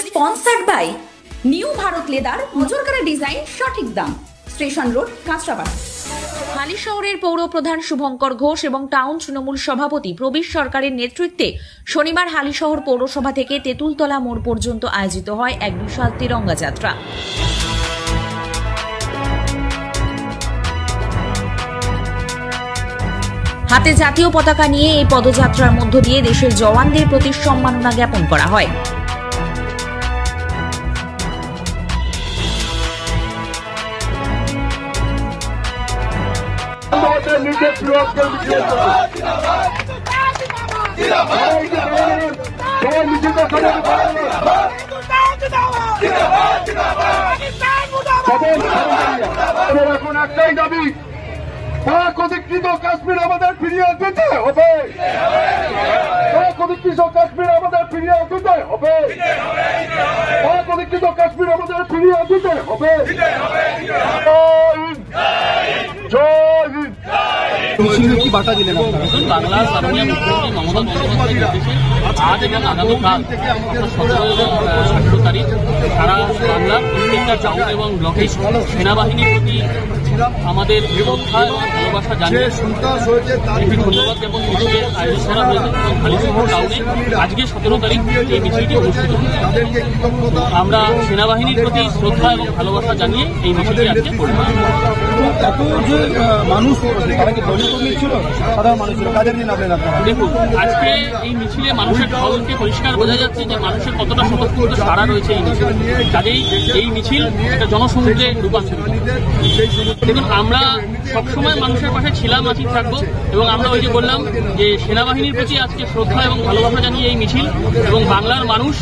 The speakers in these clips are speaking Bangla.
Sponsored by new Bharat leather, মজুরকারা ডিজাইন, সঠিক দাম, স্টেশন রোড, কাঁচরাপাড়া। হালিশহরের পৌর প্রধান শুভঙ্কর ঘোষ এবং টাউন তৃণমূল সভাপতি প্রবীর সরকারের নেতৃত্বে শনিবার হালিশহর পৌরসভা থেকে তেঁতুলতলা মোড় পর্যন্ত আয়োজিত হয় এক বিশাল তিরঙ্গা যাত্রা। হাতে জাতীয় পতাকা নিয়ে এই পদযাত্রার মধ্য দিয়ে দেশের জওয়ানদের প্রতি সম্মাননা জ্ঞাপন করা হয়। এখন একটাই দাবি, পাক অধিকৃত কাশ্মীর আমাদের ফিরিয়ে দিতে হবে। পাক অধিকৃত কাশ্মীর আমাদের ফিরিয়ে দিতে হবে। পাক অধিকৃত কাশ্মীর আমাদের ফিরিয়ে দিতে হবে। জয় হিন্দ। কি বার্তা দিলেন বাংলার মাননীয় মুখ্যমন্ত্রী মমতা বন্দ্যোপাধ্যায়ের নির্দেশে আজ এবং আগামীকাল 17 তারিখ সারা বাংলার প্রত্যেকটা টাউন এবং ব্লকে সেনাবাহিনীর প্রতি আমাদের শ্রদ্ধা এবং ভালোবাসা জানিয়ে একটি ধন্যবাদ এবং মিছিলের আয়োজন করা হয়েছে এবং হালিশহর টাউনে আজকে 17 তারিখ এই মিছিলটি অনুষ্ঠিত হয়েছে। আমরা সেনাবাহিনীর প্রতি শ্রদ্ধা এবং ভালোবাসা জানিয়ে এই মিছিলটি আজকে করব। দেখুন, আজকে এই মিছিলে মানুষের ঢলকে পরিষ্কার বোঝা যাচ্ছে যে মানুষের কতটা স্বতঃস্ফূর্ত সাড়া রয়েছে এই মিছিল। কাজেই এই মিছিল একটা জনসমুদ্রে রূপান্তরিত। দেখুন, আমরা সবসময় মানুষের পাশে ছিলাম, আছি, থাকবো এবং আমরা ওই যে বললাম যে সেনাবাহিনীর প্রতি আজকে শ্রদ্ধা এবং ভালোবাসা জানিয়ে এই মিছিল এবং বাংলার মানুষ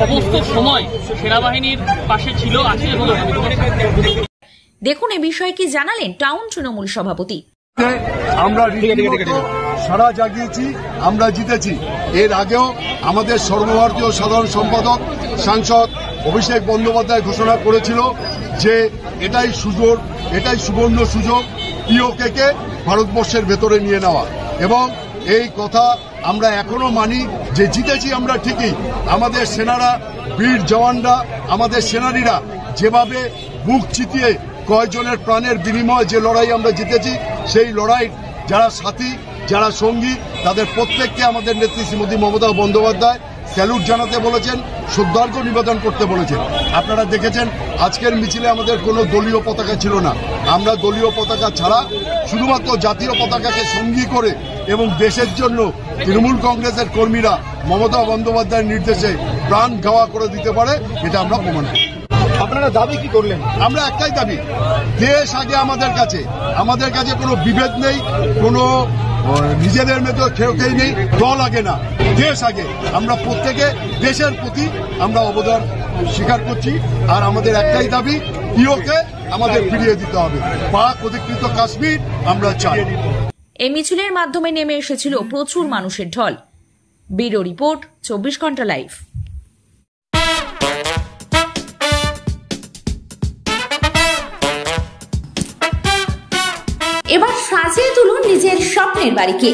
সমস্ত সময় সেনাবাহিনীর পাশে ছিল, আছে এবং দেখুন এ বিষয়ে কি জানালেন টাউন তৃণমূল সভাপতি। আমরা সারা জাগিয়েছি, আমরা জিতেছি। এর আগেও আমাদের সর্বভারতীয় সাধারণ সম্পাদক সাংসদ অভিষেক বন্দ্যোপাধ্যায় ঘোষণা করেছিল যে এটাই সুবর্ণ সুযোগ পিওকে ভারতবর্ষের ভেতরে নিয়ে নেওয়া, এবং এই কথা আমরা এখনো মানি যে জিতেছি আমরা ঠিকই। আমাদের সেনারা, বীর জওয়ানরা, আমাদের সেনানীরা যেভাবে বুক চিতিয়ে কয়েকজনের প্রাণের বিনিময়ে যে লড়াই আমরা জিতেছি, সেই লড়াই যারা সাথী, যারা সঙ্গী, তাদের প্রত্যেককে আমাদের নেত্রী শ্রীমতী মমতা বন্দ্যোপাধ্যায় স্যালুট জানাতে বলেছেন, শ্রদ্ধার্ঘ্য নিবেদন করতে বলেছেন। আপনারা দেখেছেন আজকের মিছিলে আমাদের কোনো দলীয় পতাকা ছিল না। আমরা দলীয় পতাকা ছাড়া শুধুমাত্র জাতীয় পতাকাকে সঙ্গী করে এবং দেশের জন্য তৃণমূল কংগ্রেসের কর্মীরা মমতা বন্দ্যোপাধ্যায়ের নির্দেশে প্রাণ গাওয়া করে দিতে পারে, এটা আমরা প্রমাণ করি। আপনারা দাবি কি করলেন? আমরা একটাই দাবি, দেশ আগে আমাদের কাছে কোনো বিভেদ নেই, কোনো নিজেদের মধ্যে কেউ নেই, দল আগে না, দেশ আগে। আমরা প্রত্যেকে দেশের প্রতি আমরা অবদান স্বীকার করছি, আর আমাদের একটাই দাবি, পিওকে আমাদের ফিরিয়ে দিতে হবে। পাক অধিকৃত কাশ্মীর আমরা চাই। এই মিছিলের মাধ্যমে নেমে এসেছিল প্রচুর মানুষের ঢল। ব্যুরো রিপোর্ট, 24 ঘন্টা লাইভ। এবার সাজিয়ে তুলুন নিজের স্বপ্নের বাড়িকে।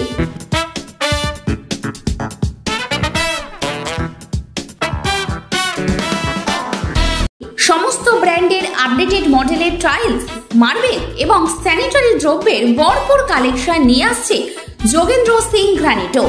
সমস্ত ব্র্যান্ডের আপডেটেড মডেলের টাইলস, মার্বেল এবং স্যানিটারি দ্রব্যের ভরপুর কালেকশন নিয়ে আসছে Jogendra Singh গ্রানিটো।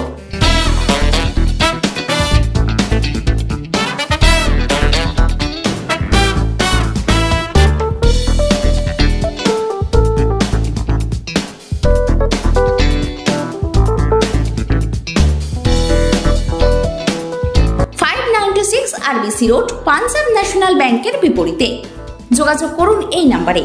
RBC road, Punjab national ব্যাংকের বিপরীতে। যোগাযোগ করুন এই নাম্বারে।